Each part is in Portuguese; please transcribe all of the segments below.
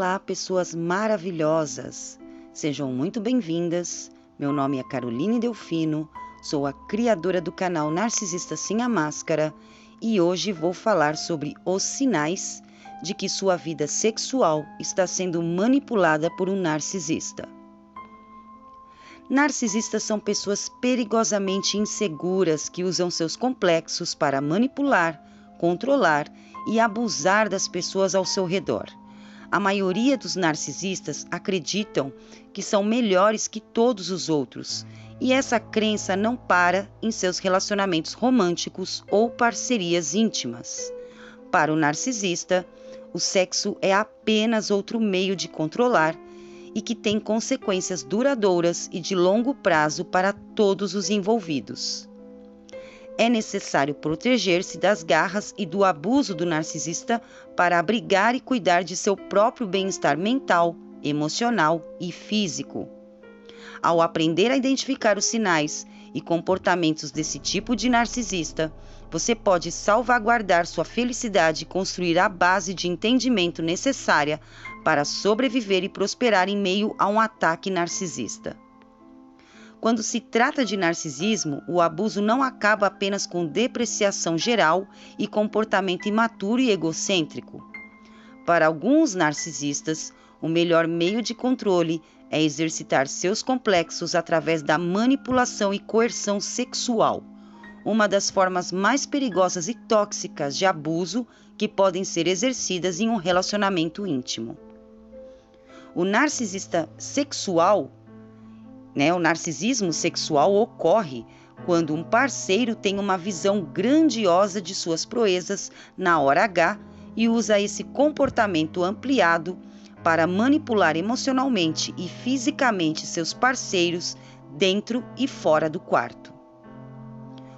Olá, pessoas maravilhosas! Sejam muito bem-vindas. Meu nome é Caroline Delfino, sou a criadora do canal Narcisista Sem a Máscara e hoje vou falar sobre os sinais de que sua vida sexual está sendo manipulada por um narcisista. Narcisistas são pessoas perigosamente inseguras que usam seus complexos para manipular, controlar e abusar das pessoas ao seu redor. A maioria dos narcisistas acreditam que são melhores que todos os outros, e essa crença não para em seus relacionamentos românticos ou parcerias íntimas. Para o narcisista, o sexo é apenas outro meio de controlar e que tem consequências duradouras e de longo prazo para todos os envolvidos. É necessário proteger-se das garras e do abuso do narcisista para abrigar e cuidar de seu próprio bem-estar mental, emocional e físico. Ao aprender a identificar os sinais e comportamentos desse tipo de narcisista, você pode salvaguardar sua felicidade e construir a base de entendimento necessária para sobreviver e prosperar em meio a um ataque narcisista. Quando se trata de narcisismo, o abuso não acaba apenas com depreciação geral e comportamento imaturo e egocêntrico. Para alguns narcisistas, o melhor meio de controle é exercitar seus complexos através da manipulação e coerção sexual, uma das formas mais perigosas e tóxicas de abuso que podem ser exercidas em um relacionamento íntimo. O narcisista sexual O narcisismo sexual ocorre quando um parceiro tem uma visão grandiosa de suas proezas na hora H e usa esse comportamento ampliado para manipular emocionalmente e fisicamente seus parceiros dentro e fora do quarto.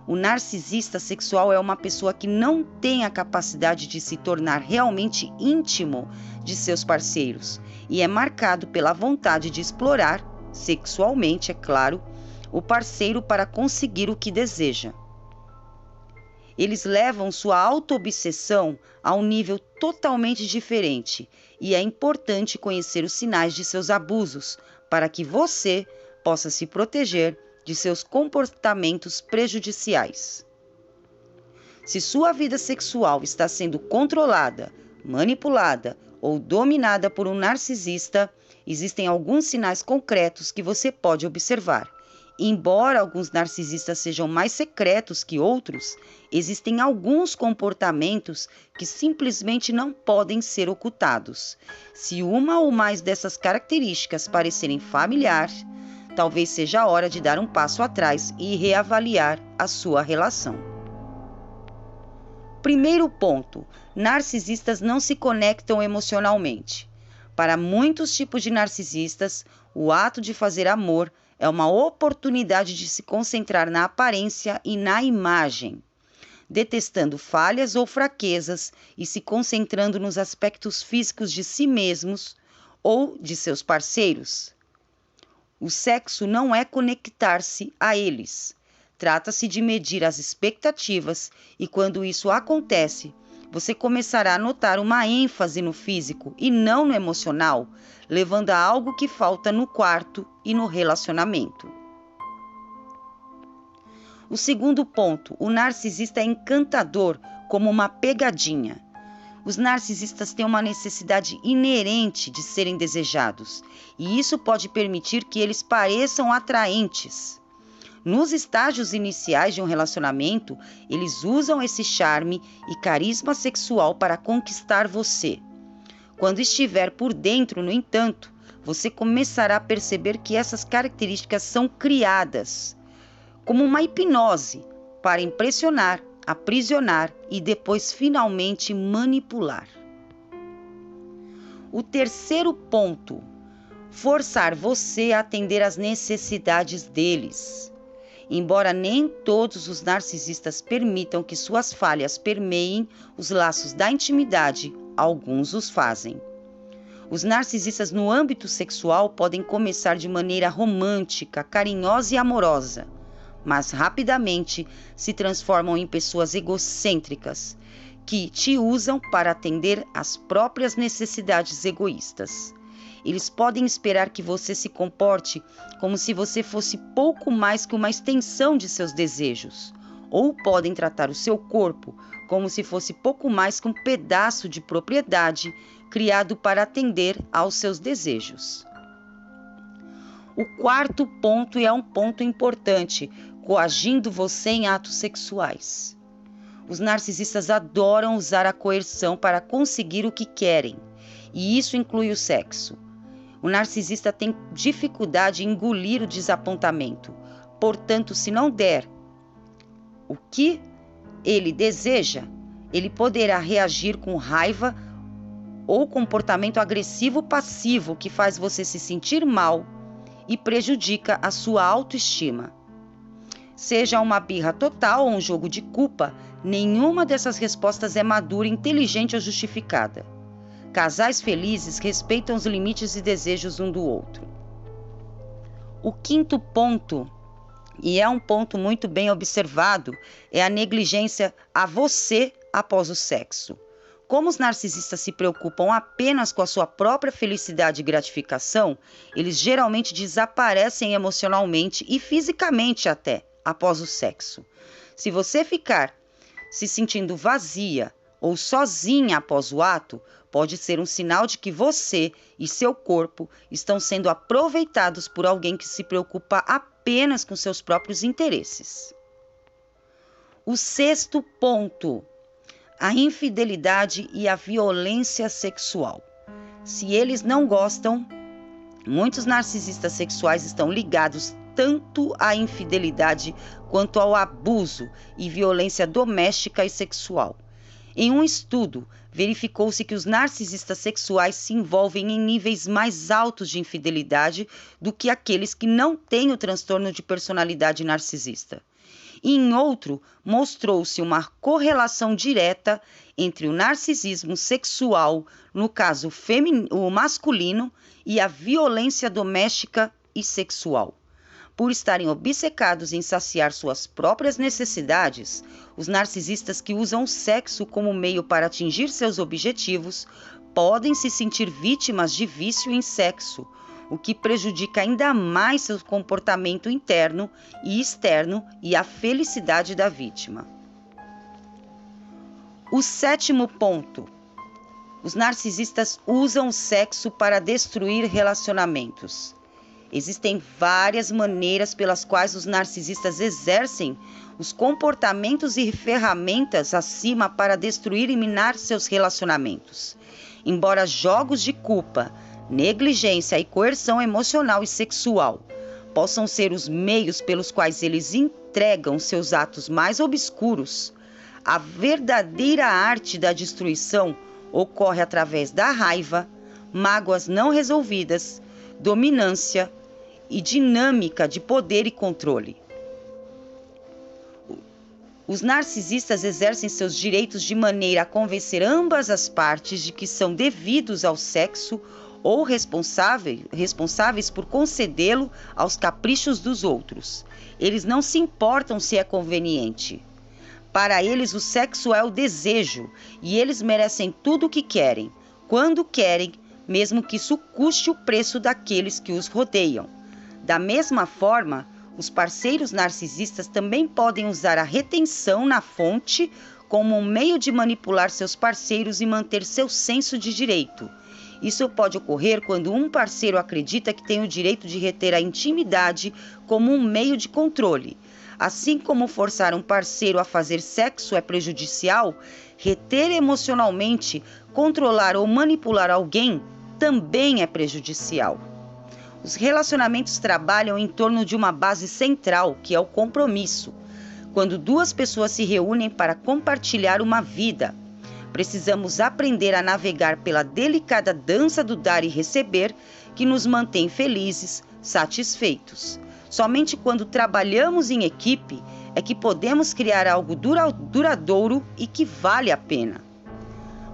O narcisista sexual é uma pessoa que não tem a capacidade de se tornar realmente íntimo de seus parceiros e é marcado pela vontade de explorar sexualmente, é claro, o parceiro para conseguir o que deseja. Eles levam sua auto-obsessão a um nível totalmente diferente e é importante conhecer os sinais de seus abusos para que você possa se proteger de seus comportamentos prejudiciais. Se sua vida sexual está sendo controlada, manipulada ou dominada por um narcisista, existem alguns sinais concretos que você pode observar. Embora alguns narcisistas sejam mais secretos que outros, existem alguns comportamentos que simplesmente não podem ser ocultados. Se uma ou mais dessas características parecerem familiares, talvez seja a hora de dar um passo atrás e reavaliar a sua relação. Primeiro ponto: narcisistas não se conectam emocionalmente. Para muitos tipos de narcisistas, o ato de fazer amor é uma oportunidade de se concentrar na aparência e na imagem, detestando falhas ou fraquezas e se concentrando nos aspectos físicos de si mesmos ou de seus parceiros. O sexo não é conectar-se a eles. Trata-se de medir as expectativas e, quando isso acontece, você começará a notar uma ênfase no físico e não no emocional, levando a algo que falta no quarto e no relacionamento. O segundo ponto: o narcisista é encantador como uma pegadinha. Os narcisistas têm uma necessidade inerente de serem desejados, e isso pode permitir que eles pareçam atraentes. Nos estágios iniciais de um relacionamento, eles usam esse charme e carisma sexual para conquistar você. Quando estiver por dentro, no entanto, você começará a perceber que essas características são criadas, como uma hipnose, para impressionar, aprisionar e depois finalmente manipular. O terceiro ponto: forçar você a atender às necessidades deles. Embora nem todos os narcisistas permitam que suas falhas permeiem os laços da intimidade, alguns os fazem. Os narcisistas no âmbito sexual podem começar de maneira romântica, carinhosa e amorosa, mas rapidamente se transformam em pessoas egocêntricas, que te usam para atender às próprias necessidades egoístas. Eles podem esperar que você se comporte como se você fosse pouco mais que uma extensão de seus desejos, ou podem tratar o seu corpo como se fosse pouco mais que um pedaço de propriedade criado para atender aos seus desejos. O quarto ponto é um ponto importante, coagindo você em atos sexuais. Os narcisistas adoram usar a coerção para conseguir o que querem, e isso inclui o sexo. O narcisista tem dificuldade em engolir o desapontamento, portanto, se não der o que ele deseja, ele poderá reagir com raiva ou comportamento agressivo passivo que faz você se sentir mal e prejudica a sua autoestima. Seja uma birra total ou um jogo de culpa, nenhuma dessas respostas é madura, inteligente ou justificada. Casais felizes respeitam os limites e desejos um do outro. O quinto ponto, e é um ponto muito bem observado, é a negligência a você após o sexo. Como os narcisistas se preocupam apenas com a sua própria felicidade e gratificação, eles geralmente desaparecem emocionalmente e fisicamente até após o sexo. Se você ficar se sentindo vazia ou sozinha após o ato, pode ser um sinal de que você e seu corpo estão sendo aproveitados por alguém que se preocupa apenas com seus próprios interesses. O sexto ponto: a infidelidade e a violência sexual. Se eles não gostam, muitos narcisistas sexuais estão ligados tanto à infidelidade quanto ao abuso e violência doméstica e sexual. Em um estudo, verificou-se que os narcisistas sexuais se envolvem em níveis mais altos de infidelidade do que aqueles que não têm o transtorno de personalidade narcisista. E em outro, mostrou-se uma correlação direta entre o narcisismo sexual, no caso o masculino, e a violência doméstica e sexual. Por estarem obcecados em saciar suas próprias necessidades, os narcisistas que usam o sexo como meio para atingir seus objetivos podem se sentir vítimas de vício em sexo, o que prejudica ainda mais seu comportamento interno e externo e a felicidade da vítima. O sétimo ponto: os narcisistas usam o sexo para destruir relacionamentos. Existem várias maneiras pelas quais os narcisistas exercem os comportamentos e ferramentas acima para destruir e minar seus relacionamentos. Embora jogos de culpa, negligência e coerção emocional e sexual possam ser os meios pelos quais eles entregam seus atos mais obscuros, a verdadeira arte da destruição ocorre através da raiva, mágoas não resolvidas, dominância e dinâmica de poder e controle. Os narcisistas exercem seus direitos de maneira a convencer ambas as partes de que são devidos ao sexo ou responsáveis por concedê-lo aos caprichos dos outros. Eles não se importam se é conveniente. Para eles, o sexo é o desejo e eles merecem tudo o que querem, quando querem, mesmo que isso custe o preço daqueles que os rodeiam. Da mesma forma, os parceiros narcisistas também podem usar a retenção na fonte como um meio de manipular seus parceiros e manter seu senso de direito. Isso pode ocorrer quando um parceiro acredita que tem o direito de reter a intimidade como um meio de controle. Assim como forçar um parceiro a fazer sexo é prejudicial, reter emocionalmente, controlar ou manipular alguém também é prejudicial. Os relacionamentos trabalham em torno de uma base central, que é o compromisso. Quando duas pessoas se reúnem para compartilhar uma vida, precisamos aprender a navegar pela delicada dança do dar e receber, que nos mantém felizes, satisfeitos. Somente quando trabalhamos em equipe é que podemos criar algo duradouro e que vale a pena.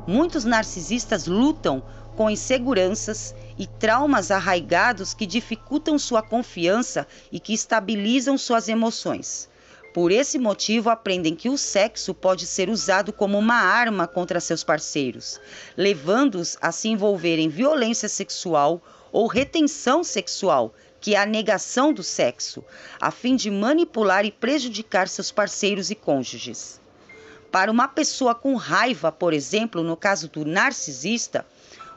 Muitos narcisistas lutam com inseguranças e traumas arraigados que dificultam sua confiança e que estabilizam suas emoções. Por esse motivo, aprendem que o sexo pode ser usado como uma arma contra seus parceiros, levando-os a se envolver em violência sexual ou retenção sexual, que é a negação do sexo, a fim de manipular e prejudicar seus parceiros e cônjuges. Para uma pessoa com raiva, por exemplo, no caso do narcisista,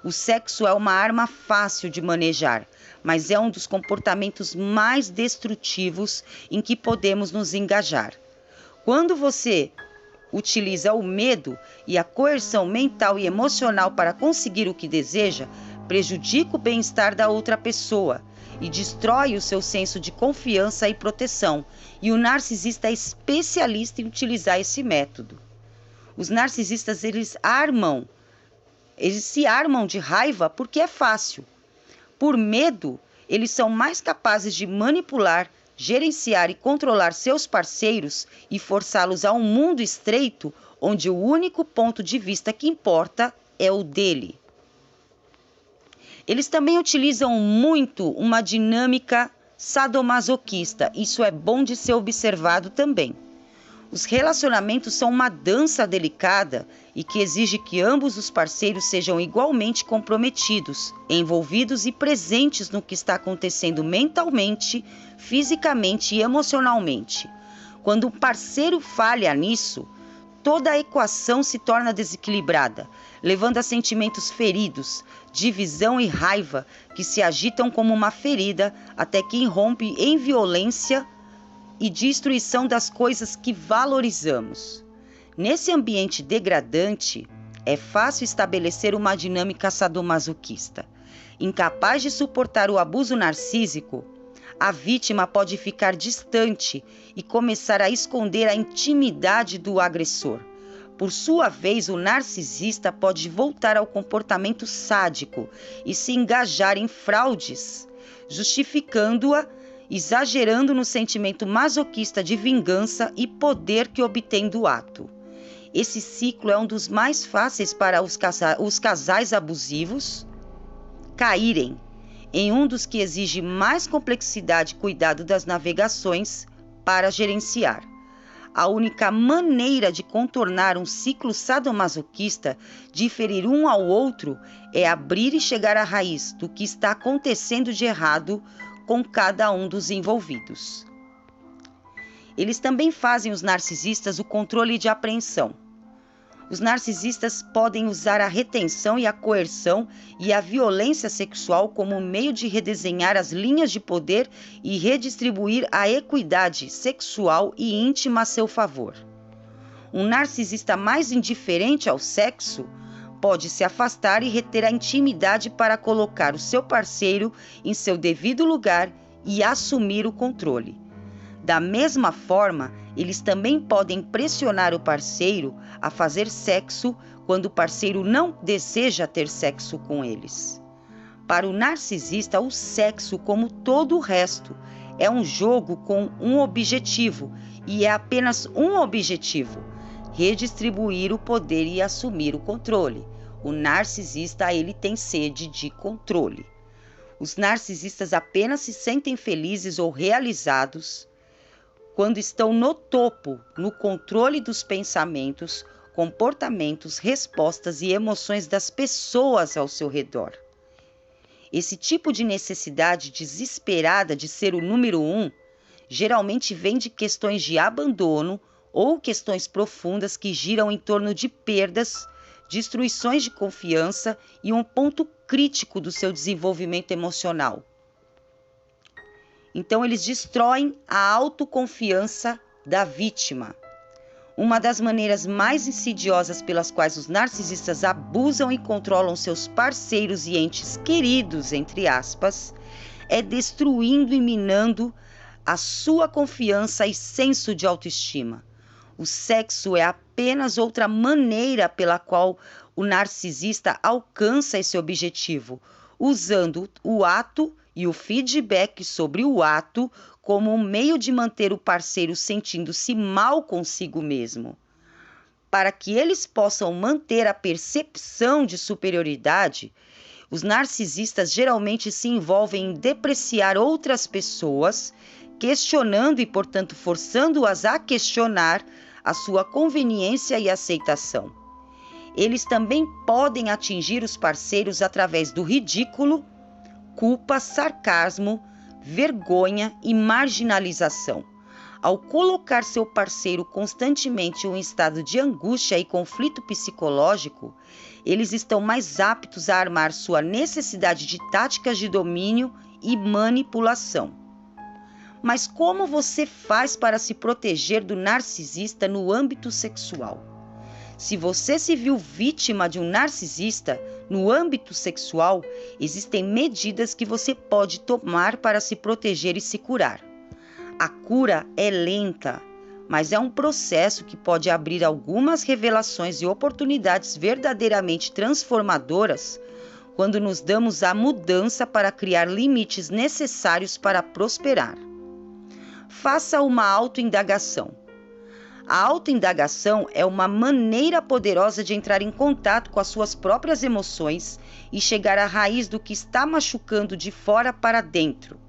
o sexo é uma arma fácil de manejar, mas é um dos comportamentos mais destrutivos em que podemos nos engajar. Quando você utiliza o medo e a coerção mental e emocional para conseguir o que deseja, prejudica o bem-estar da outra pessoa e destrói o seu senso de confiança e proteção, e o narcisista é especialista em utilizar esse método. Os narcisistas, eles se armam de raiva porque é fácil. Por medo, eles são mais capazes de manipular, gerenciar e controlar seus parceiros e forçá-los a um mundo estreito onde o único ponto de vista que importa é o dele. Eles também utilizam muito uma dinâmica sadomasoquista. Isso é bom de ser observado também. Os relacionamentos são uma dança delicada e que exige que ambos os parceiros sejam igualmente comprometidos, envolvidos e presentes no que está acontecendo mentalmente, fisicamente e emocionalmente. Quando o parceiro falha nisso, toda a equação se torna desequilibrada, levando a sentimentos feridos, divisão e raiva que se agitam como uma ferida até que irrompe em violência e destruição das coisas que valorizamos. Nesse ambiente degradante, é fácil estabelecer uma dinâmica sadomasoquista. Incapaz de suportar o abuso narcísico, a vítima pode ficar distante e começar a esconder a intimidade do agressor. Por sua vez, o narcisista pode voltar ao comportamento sádico e se engajar em fraudes, justificando-a, exagerando no sentimento masoquista de vingança e poder que obtém do ato. Esse ciclo é um dos mais fáceis para os casais abusivos caírem, em um dos que exige mais complexidade e cuidado das navegações para gerenciar. A única maneira de contornar um ciclo sadomasoquista, de ferir um ao outro, é abrir e chegar à raiz do que está acontecendo de errado com cada um dos envolvidos. Eles também fazem, os narcisistas, o controle de apreensão. Os narcisistas podem usar a retenção e a coerção e a violência sexual como meio de redesenhar as linhas de poder e redistribuir a equidade sexual e íntima a seu favor. Um narcisista mais indiferente ao sexo pode se afastar e reter a intimidade para colocar o seu parceiro em seu devido lugar e assumir o controle. Da mesma forma, eles também podem pressionar o parceiro a fazer sexo quando o parceiro não deseja ter sexo com eles. Para o narcisista, o sexo, como todo o resto, é um jogo com um objetivo, e é apenas um objetivo: redistribuir o poder e assumir o controle. O narcisista, ele tem sede de controle. Os narcisistas apenas se sentem felizes ou realizados quando estão no topo, no controle dos pensamentos, comportamentos, respostas e emoções das pessoas ao seu redor. Esse tipo de necessidade desesperada de ser o número 1 geralmente vem de questões de abandono ou questões profundas que giram em torno de perdas, destruições de confiança e um ponto crítico do seu desenvolvimento emocional. Então, eles destroem a autoconfiança da vítima. Uma das maneiras mais insidiosas pelas quais os narcisistas abusam e controlam seus parceiros e entes queridos, entre aspas, é destruindo e minando a sua confiança e senso de autoestima. O sexo é apenas outra maneira pela qual o narcisista alcança esse objetivo, usando o ato e o feedback sobre o ato como um meio de manter o parceiro sentindo-se mal consigo mesmo. Para que eles possam manter a percepção de superioridade, os narcisistas geralmente se envolvem em depreciar outras pessoas questionando e, portanto, forçando-as a questionar a sua conveniência e aceitação. Eles também podem atingir os parceiros através do ridículo, culpa, sarcasmo, vergonha e marginalização. Ao colocar seu parceiro constantemente em um estado de angústia e conflito psicológico, eles estão mais aptos a armar sua necessidade de táticas de domínio e manipulação. Mas como você faz para se proteger do narcisista no âmbito sexual? Se você se viu vítima de um narcisista no âmbito sexual, existem medidas que você pode tomar para se proteger e se curar. A cura é lenta, mas é um processo que pode abrir algumas revelações e oportunidades verdadeiramente transformadoras quando nos damos à mudança para criar limites necessários para prosperar. Faça uma autoindagação. A autoindagação é uma maneira poderosa de entrar em contato com as suas próprias emoções e chegar à raiz do que está machucando de fora para dentro.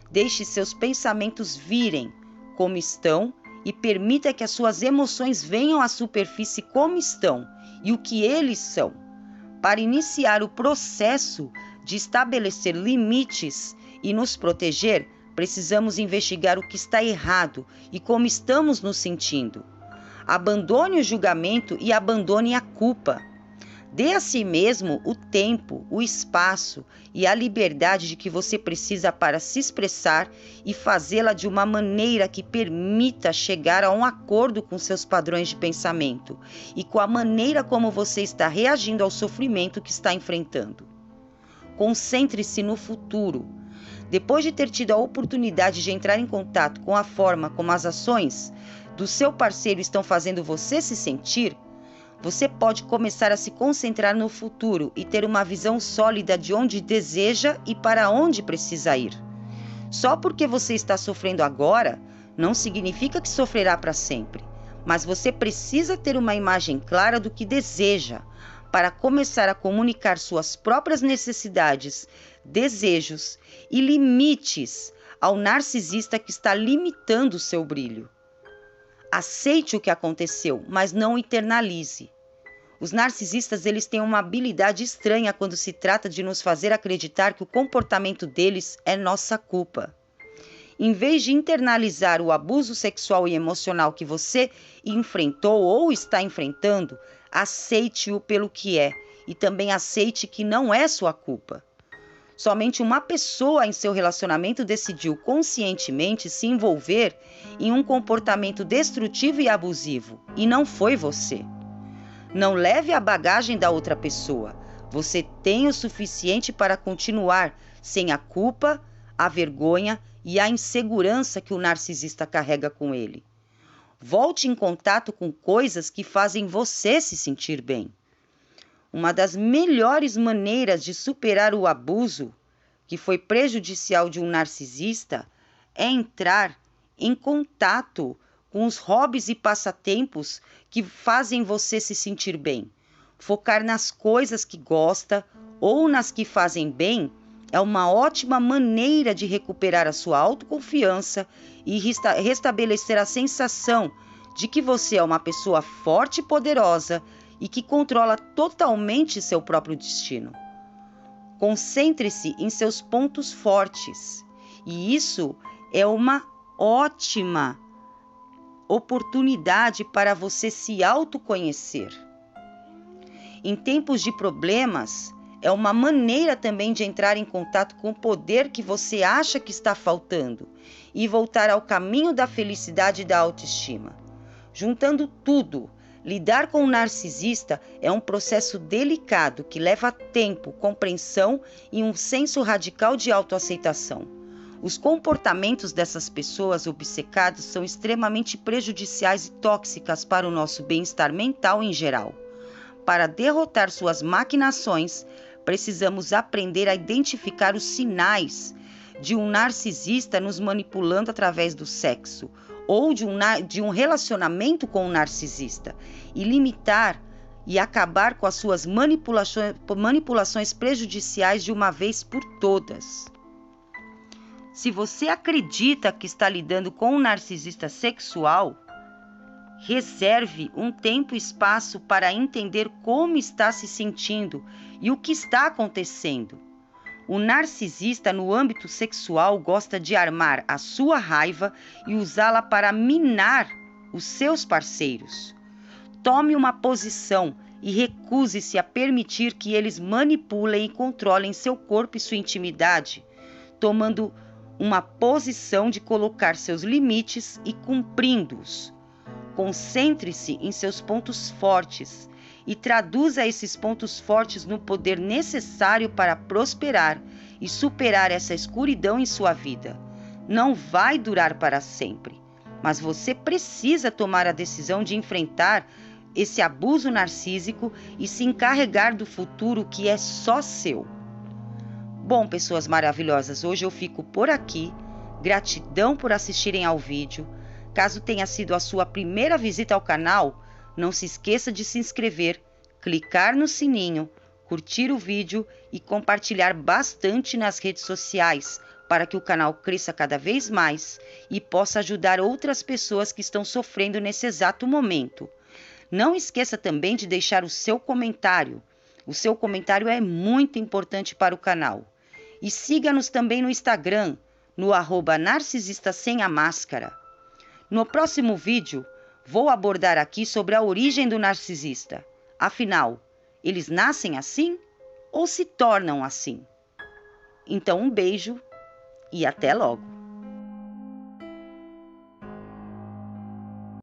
Deixe seus pensamentos virem como estão e permita que as suas emoções venham à superfície como estão e o que eles são. Para iniciar o processo de estabelecer limites e nos proteger, precisamos investigar o que está errado e como estamos nos sentindo. Abandone o julgamento e abandone a culpa. Dê a si mesmo o tempo, o espaço e a liberdade de que você precisa para se expressar e fazê-la de uma maneira que permita chegar a um acordo com seus padrões de pensamento e com a maneira como você está reagindo ao sofrimento que está enfrentando. Concentre-se no futuro. Depois de ter tido a oportunidade de entrar em contato com a forma como as ações do seu parceiro estão fazendo você se sentir, você pode começar a se concentrar no futuro e ter uma visão sólida de onde deseja e para onde precisa ir. Só porque você está sofrendo agora, não significa que sofrerá para sempre, mas você precisa ter uma imagem clara do que deseja para começar a comunicar suas próprias necessidades, desejos e limites ao narcisista que está limitando o seu brilho. Aceite o que aconteceu, mas não o internalize. Os narcisistas, eles têm uma habilidade estranha quando se trata de nos fazer acreditar que o comportamento deles é nossa culpa. Em vez de internalizar o abuso sexual e emocional que você enfrentou ou está enfrentando, aceite-o pelo que é e também aceite que não é sua culpa. Somente uma pessoa em seu relacionamento decidiu conscientemente se envolver em um comportamento destrutivo e abusivo, e não foi você. Não leve a bagagem da outra pessoa. Você tem o suficiente para continuar sem a culpa, a vergonha e a insegurança que o narcisista carrega com ele. Volte em contato com coisas que fazem você se sentir bem. Uma das melhores maneiras de superar o abuso, que foi prejudicial de um narcisista, é entrar em contato com os hobbies e passatempos que fazem você se sentir bem. Focar nas coisas que gosta ou nas que fazem bem é uma ótima maneira de recuperar a sua autoconfiança e restabelecer a sensação de que você é uma pessoa forte e poderosa e que controla totalmente seu próprio destino. Concentre-se em seus pontos fortes, e isso é uma ótima oportunidade para você se autoconhecer. Em tempos de problemas, é uma maneira também de entrar em contato com o poder que você acha que está faltando e voltar ao caminho da felicidade e da autoestima. Juntando tudo, lidar com o narcisista é um processo delicado que leva tempo, compreensão e um senso radical de autoaceitação. Os comportamentos dessas pessoas obcecadas são extremamente prejudiciais e tóxicas para o nosso bem-estar mental em geral. Para derrotar suas maquinações, precisamos aprender a identificar os sinais de um narcisista nos manipulando através do sexo ou de um relacionamento com um narcisista e limitar e acabar com as suas manipulações prejudiciais de uma vez por todas. Se você acredita que está lidando com um narcisista sexual, reserve um tempo e espaço para entender como está se sentindo e o que está acontecendo. O narcisista no âmbito sexual gosta de armar a sua raiva e usá-la para minar os seus parceiros. Tome uma posição e recuse-se a permitir que eles manipulem e controlem seu corpo e sua intimidade, tomando uma posição de colocar seus limites e cumprindo-os. Concentre-se em seus pontos fortes e traduza esses pontos fortes no poder necessário para prosperar e superar essa escuridão em sua vida. Não vai durar para sempre, mas você precisa tomar a decisão de enfrentar esse abuso narcísico e se encarregar do futuro que é só seu. Bom, pessoas maravilhosas, hoje eu fico por aqui. Gratidão por assistirem ao vídeo. Caso tenha sido a sua primeira visita ao canal, não se esqueça de se inscrever, clicar no sininho, curtir o vídeo e compartilhar bastante nas redes sociais para que o canal cresça cada vez mais e possa ajudar outras pessoas que estão sofrendo nesse exato momento. Não esqueça também de deixar o seu comentário. O seu comentário é muito importante para o canal. E siga-nos também no Instagram, no @narcisista_sem-a-máscara. No próximo vídeo, vou abordar aqui sobre a origem do narcisista. Afinal, eles nascem assim ou se tornam assim? Então, um beijo e até logo!